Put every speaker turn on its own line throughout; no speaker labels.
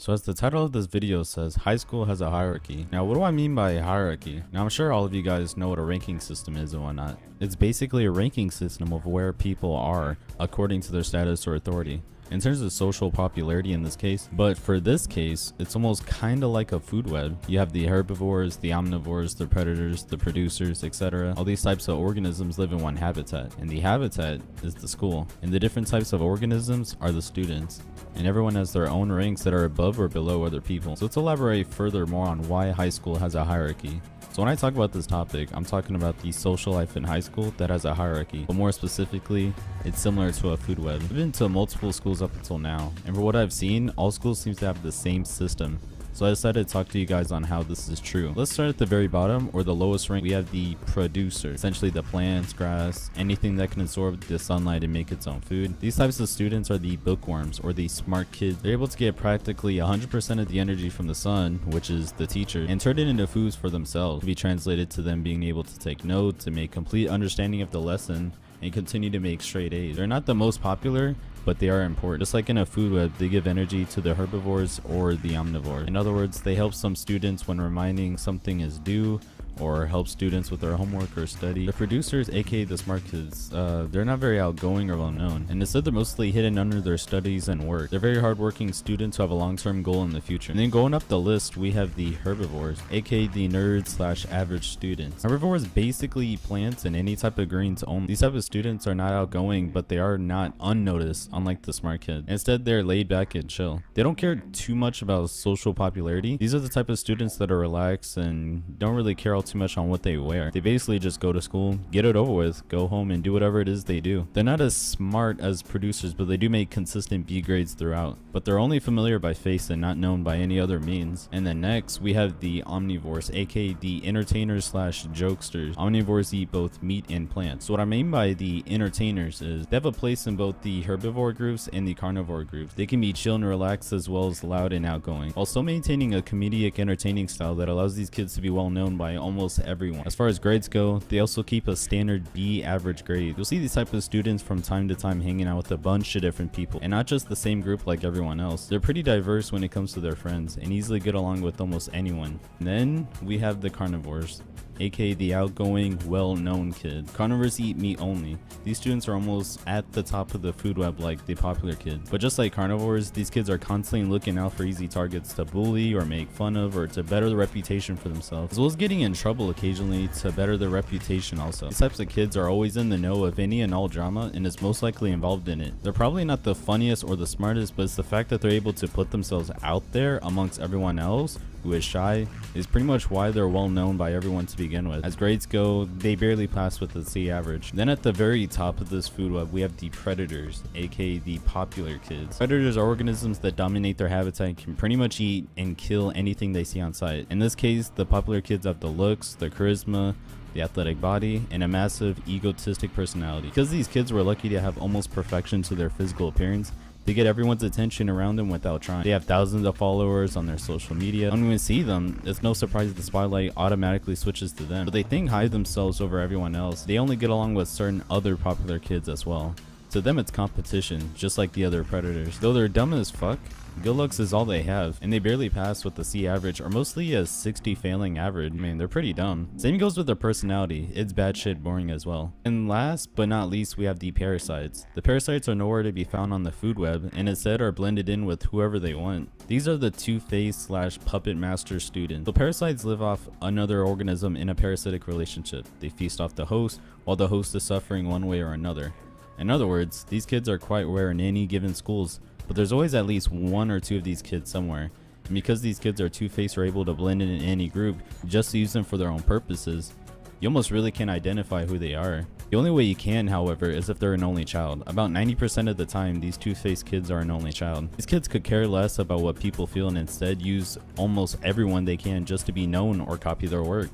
So as the title of this video says, high school has a hierarchy. Now what do I mean by hierarchy? Now I'm sure all of you guys know what a ranking system is and whatnot. It's basically a ranking system of where people are according to their status or authority, in terms of social popularity in this case. But for this case, it's almost kind of like a food web. You have the herbivores, the omnivores, the predators, the producers, etc. All these types of organisms live in one habitat, and the habitat is the school. And the different types of organisms are the students. And everyone has their own ranks that are above or below other people. So let's elaborate further more on why high school has a hierarchy. So when I talk about this topic, I'm talking about the social life in high school that has a hierarchy, but more specifically, it's similar to a food web. I've been to multiple schools up until now, and for what I've seen, all schools seem to have the same system. So I decided to talk to you guys on how this is true. Let's start at the very bottom, or the lowest rank. We have the producer, essentially the plants, grass, anything that can absorb the sunlight and make its own food. These types of students are the bookworms, or the smart kids. They're able to get practically 100% of the energy from the sun, which is the teacher, and turn it into foods for themselves, to be translated to them being able to take notes and make complete understanding of the lesson and continue to make straight A's. They're not the most popular, but they are important. Just like in a food web, they give energy to the herbivores or the omnivores. In other words, they help some students when reminding something is due, or help students with their homework or study. The producers, aka the smart kids, they're not very outgoing or well known, and instead they're mostly hidden under their studies and work. They're very hardworking students who have a long-term goal in the future. And then going up the list, we have the herbivores, aka the nerds slash average students. Herbivores basically eat plants and any type of greens only. These type of students are not outgoing, but they are not unnoticed, unlike the smart kid. Instead, they're laid back and chill. They don't care too much about social popularity. These are the type of students that are relaxed and don't really care all too much on what they wear. They basically just go to school, get it over with, go home, and do whatever it is they do. They're not as smart as producers, but they do make consistent B grades throughout. But they're only familiar by face and not known by any other means. And then next, we have the omnivores, aka the entertainers slash jokesters. Omnivores eat both meat and plants. So what I mean by the entertainers is they have a place in both the herbivore groups and the carnivore groups. They can be chill and relaxed as well as loud and outgoing, while still maintaining a comedic entertaining style that allows these kids to be well known by almost everyone. As far as grades go, they also keep a standard B average grade. You'll see these type of students from time to time hanging out with a bunch of different people, and not just the same group like everyone else. They're pretty diverse when it comes to their friends and easily get along with almost anyone. And then we have the carnivores, aka the outgoing, well-known kid. Carnivores eat meat only. These students are almost at the top of the food web like the popular kids. But just like carnivores, these kids are constantly looking out for easy targets to bully or make fun of, or to better the reputation for themselves, as well as getting in trouble occasionally to better their reputation also. These types of kids are always in the know of any and all drama and is most likely involved in it. They're probably not the funniest or the smartest, but it's the fact that they're able to put themselves out there amongst everyone else who is shy is pretty much why they're well known by everyone to begin with. As grades go, they barely pass with the C average. Then at the very top of this food web, we have the predators, aka the popular kids. Predators are organisms that dominate their habitat and can pretty much eat and kill anything they see on sight. In this case, the popular kids have the looks, the charisma, the athletic body, and a massive egotistic personality. Because these kids were lucky to have almost perfection to their physical appearance, they get everyone's attention around them without trying. They have thousands of followers on their social media. When we see them, it's no surprise the spotlight automatically switches to them. But they think high themselves over everyone else. They only get along with certain other popular kids as well. To them, it's competition, just like the other predators. Though they're dumb as fuck, good looks is all they have, and they barely pass with the C average, or mostly a 60 failing average. I mean, they're pretty dumb. Same goes with their personality. It's bad shit boring as well. And last but not least, we have the parasites. The parasites are nowhere to be found on the food web, and instead are blended in with whoever they want. These are the two-faced slash puppet master students. So parasites live off another organism in a parasitic relationship. They feast off the host, while the host is suffering one way or another. In other words, these kids are quite rare in any given schools, but there's always at least one or two of these kids somewhere. And because these kids are two-faced or able to blend in any group just to use them for their own purposes, you almost really can't identify who they are. The only way you can, however, is if they're an only child. About 90% of the time, these two-faced kids are an only child. These kids could care less about what people feel and instead use almost everyone they can just to be known or copy their work.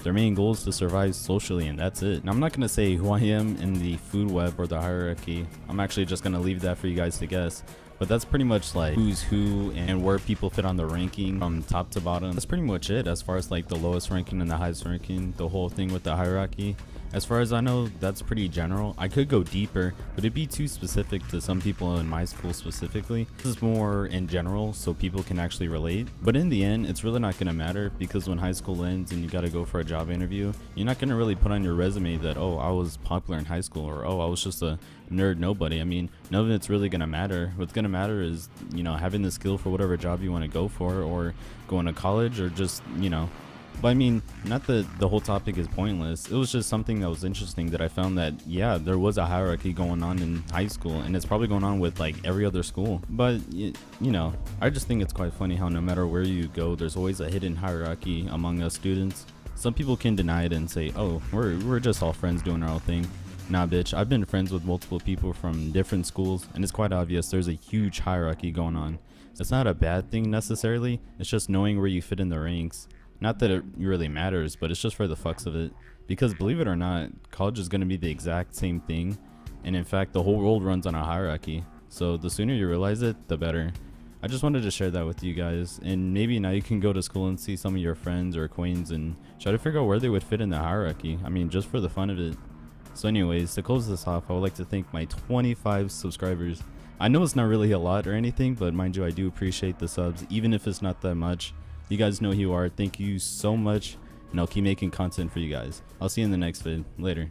Their main goal is to survive socially, and that's it. Now, I'm not going to say who I am in the food web or the hierarchy. I'm actually just going to leave that for you guys to guess. But that's pretty much like who's who and where people fit on the ranking from top to bottom. That's pretty much it as far as like the lowest ranking and the highest ranking, the whole thing with the hierarchy. As far as I know, that's pretty general. I could go deeper, but it'd be too specific to some people in my school specifically. This is more in general so people can actually relate. But in the end, it's really not going to matter, because when high school ends and you got to go for a job interview, you're not going to really put on your resume that, oh, I was popular in high school, or oh, I was just a nerd nobody. I mean, none of it's really going to matter. What's going to matter is, you know, having the skill for whatever job you want to go for, or going to college, or just, you know. But I mean, not that the whole topic is pointless. It was just something that was interesting, that I found that, yeah, there was a hierarchy going on in high school, and it's probably going on with like every other school. But you know, I just think it's quite funny how no matter where you go, there's always a hidden hierarchy among us students. Some people can deny it and say, oh, we're just all friends doing our own thing. Nah, bitch, I've been friends with multiple people from different schools, and it's quite obvious there's a huge hierarchy going on. It's not a bad thing necessarily, it's just knowing where you fit in the ranks. Not that it really matters, but it's just for the fucks of it. Because believe it or not, college is going to be the exact same thing. And in fact, the whole world runs on a hierarchy. So the sooner you realize it, the better. I just wanted to share that with you guys. And maybe now you can go to school and see some of your friends or acquaintances and try to figure out where they would fit in the hierarchy. I mean, just for the fun of it. So anyways, to close this off, I would like to thank my 25 subscribers. I know it's not really a lot or anything, but mind you, I do appreciate the subs, even if it's not that much. You guys know who you are. Thank you so much, and I'll keep making content for you guys. I'll see you in the next vid. Later.